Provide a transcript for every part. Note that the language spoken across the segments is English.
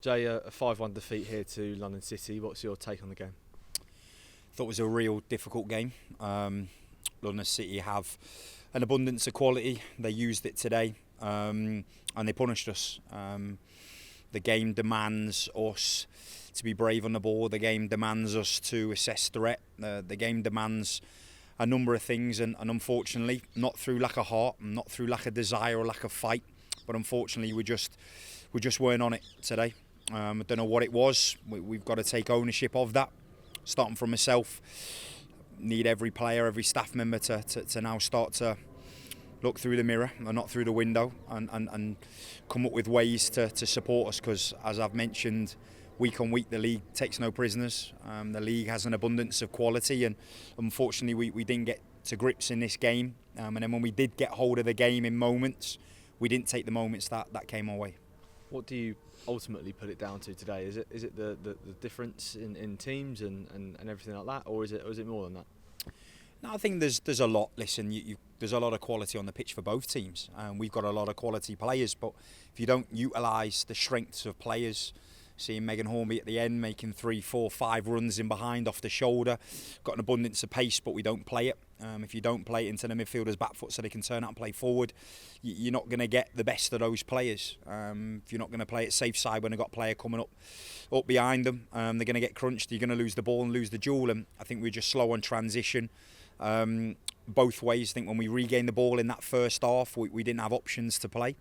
Jay, a 5-1 defeat here to London City. What's your take on the game? Thought it was a real difficult game. London City have an abundance of quality. They used it today, and they punished us. The game demands us to be brave on the ball. The game demands us to assess threat. The game demands a number of things, and unfortunately, not through lack of heart, not through lack of desire or lack of fight, but unfortunately, we just weren't on it today. I don't know what it was. We've got to take ownership of that. Starting from myself, need every player, every staff member to now start to look through the mirror and not through the window, and come up with ways to support us, because as I've mentioned, week on week the league takes no prisoners. The league has an abundance of quality, and unfortunately we didn't get to grips in this game, and then when we did get hold of the game in moments, we didn't take the moments that came our way. What do you ultimately put it down to today? Is it the difference in teams and everything like that, or is it more than that? No, I think there's a lot. Listen, there's a lot of quality on the pitch for both teams, and we've got a lot of quality players. But if you don't utilise the strengths of players, seeing Megan Hornby at the end making 3, 4, 5 runs in behind off the shoulder, got an abundance of pace, but we don't play it. If you don't play it into the midfielder's back foot so they can turn out and play forward, you're not going to get the best of those players. If you're not going to play it safe side when they've got a player coming up behind them, they're going to get crunched. You're going to lose the ball and lose the duel. And I think we're just slow on transition. Both ways. I think when we regained the ball in that first half, we didn't have options to play.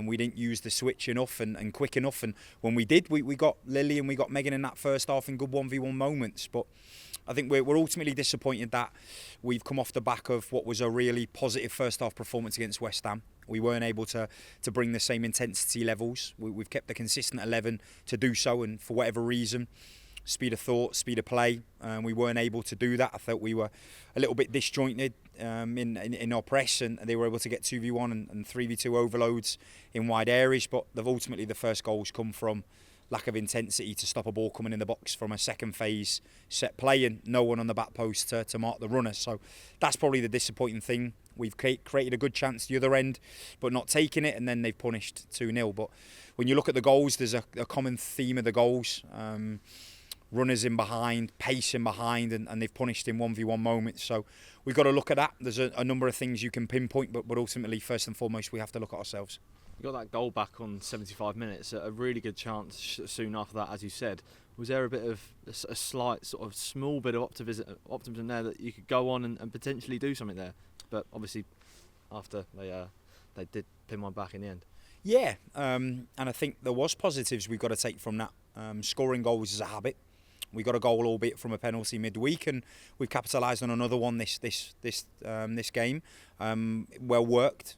We didn't use the switch enough and quick enough. And when we did, we got Lily and we got Megan in that first half in good 1v1 moments. But I think we're ultimately disappointed that we've come off the back of what was a really positive first half performance against West Ham. We weren't able to bring the same intensity levels. We've kept the consistent 11 to do so, and for whatever reason, speed of thought, speed of play, we weren't able to do that. I felt we were a little bit disjointed in our press, and they were able to get 2v1 and 3v2 overloads in wide areas, but ultimately the first goals come from lack of intensity to stop a ball coming in the box from a second phase set play, and no one on the back post to mark the runner. So that's probably the disappointing thing. We've created a good chance the other end, but not taking it, and then they've punished 2-0. But when you look at the goals, there's a common theme of the goals. Runners in behind, pace in behind, and they've punished in 1v1 moments. So we've got to look at that. There's a number of things you can pinpoint, but ultimately, first and foremost, we have to look at ourselves. You got that goal back on 75 minutes, a really good chance soon after that, as you said. Was there a bit of a slight sort of small bit of optimism there that you could go on and potentially do something there? But obviously, after they did pin one back in the end. Yeah, and I think there was positives we've got to take from that. Scoring goals is a habit. We got a goal, albeit from a penalty midweek, and we've capitalised on another one this game. Well worked,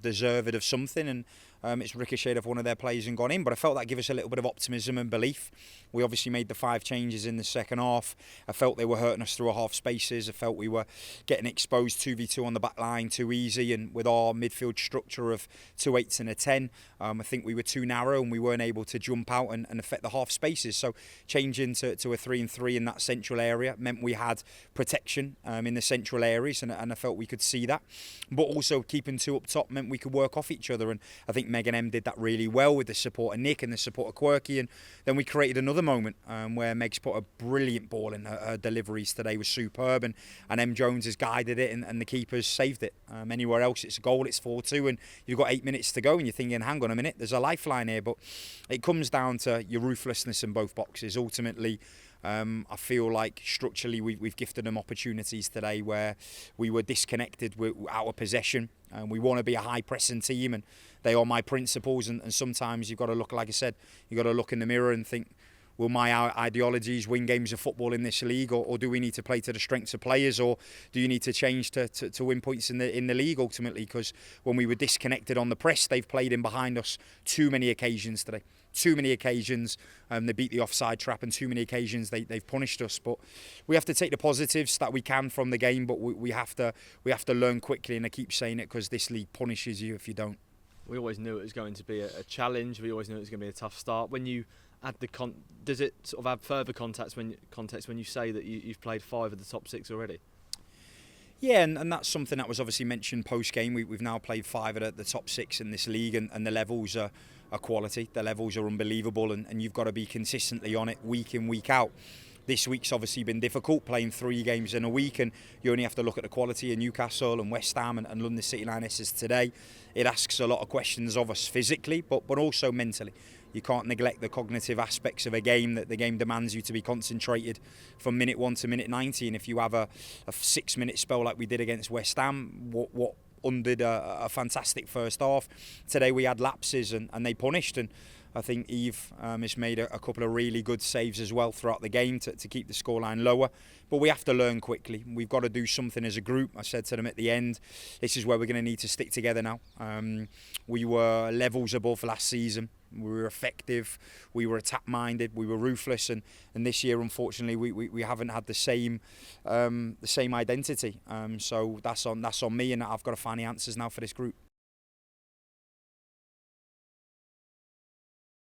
deserved of something, and it's ricocheted off one of their players and gone in. But I felt that gave us a little bit of optimism and belief. We obviously made the 5 changes in the second half. I felt they were hurting us through our half spaces. I felt we were getting exposed 2v2 on the back line too easy, and with our midfield structure of 2 8s and a 10, I think we were too narrow and we weren't able to jump out and affect the half spaces. So changing to a 3-3 in that central area meant we had protection in the central areas, and I felt we could see that. But also keeping 2 up top meant we could work off each other, and I think Megan M did that really well with the support of Nick and the support of Quirky, and then we created another moment where Meg's put a brilliant ball in. Her deliveries today was superb, and M Jones has guided it, and the keeper's saved it. Anywhere else it's a goal, it's 4-2, and you've got 8 minutes to go, and you're thinking, hang on a minute, there's a lifeline here. But it comes down to your ruthlessness in both boxes. Ultimately, I feel like structurally we've gifted them opportunities today where we were disconnected, out of possession. We want to be a high pressing team, and they are my principles. And sometimes you've got to look, like I said, you've got to look in the mirror and think, will my ideologies win games of football in this league, or do we need to play to the strengths of players, or do you need to change to win points in the league ultimately? Because when we were disconnected on the press, they've played in behind us too many occasions today. Too many occasions they beat the offside trap, and too many occasions they've punished us. But we have to take the positives that we can from the game, but we have to learn quickly, and I keep saying it because this league punishes you if you don't. We always knew it was going to be a challenge. We always knew it was going to be a tough start. When you add does it sort of add further context when you say that you've played 5 of the top 6 already? Yeah, and that's something that was obviously mentioned post-game. We've now played 5 of the top 6 in this league, and the levels are quality. The levels are unbelievable, and you've got to be consistently on it week in, week out. This week's obviously been difficult, playing 3 games in a week, and you only have to look at the quality of Newcastle and West Ham and London City Lionesses today. It asks a lot of questions of us physically, but also mentally. You can't neglect the cognitive aspects of a game, that the game demands you to be concentrated from minute 1 to minute 90. And if you have a 6-minute spell like we did against West Ham, what undid a fantastic first half. Today we had lapses and they punished, and I think Eve has made a couple of really good saves as well throughout the game to keep the scoreline lower. But we have to learn quickly. We've got to do something as a group. I said to them at the end, this is where we're going to need to stick together now. We were levels above last season. We were effective, we were attack-minded, we were ruthless, and this year, unfortunately, we haven't had the same identity. So that's on me, and I've got to find the answers now for this group.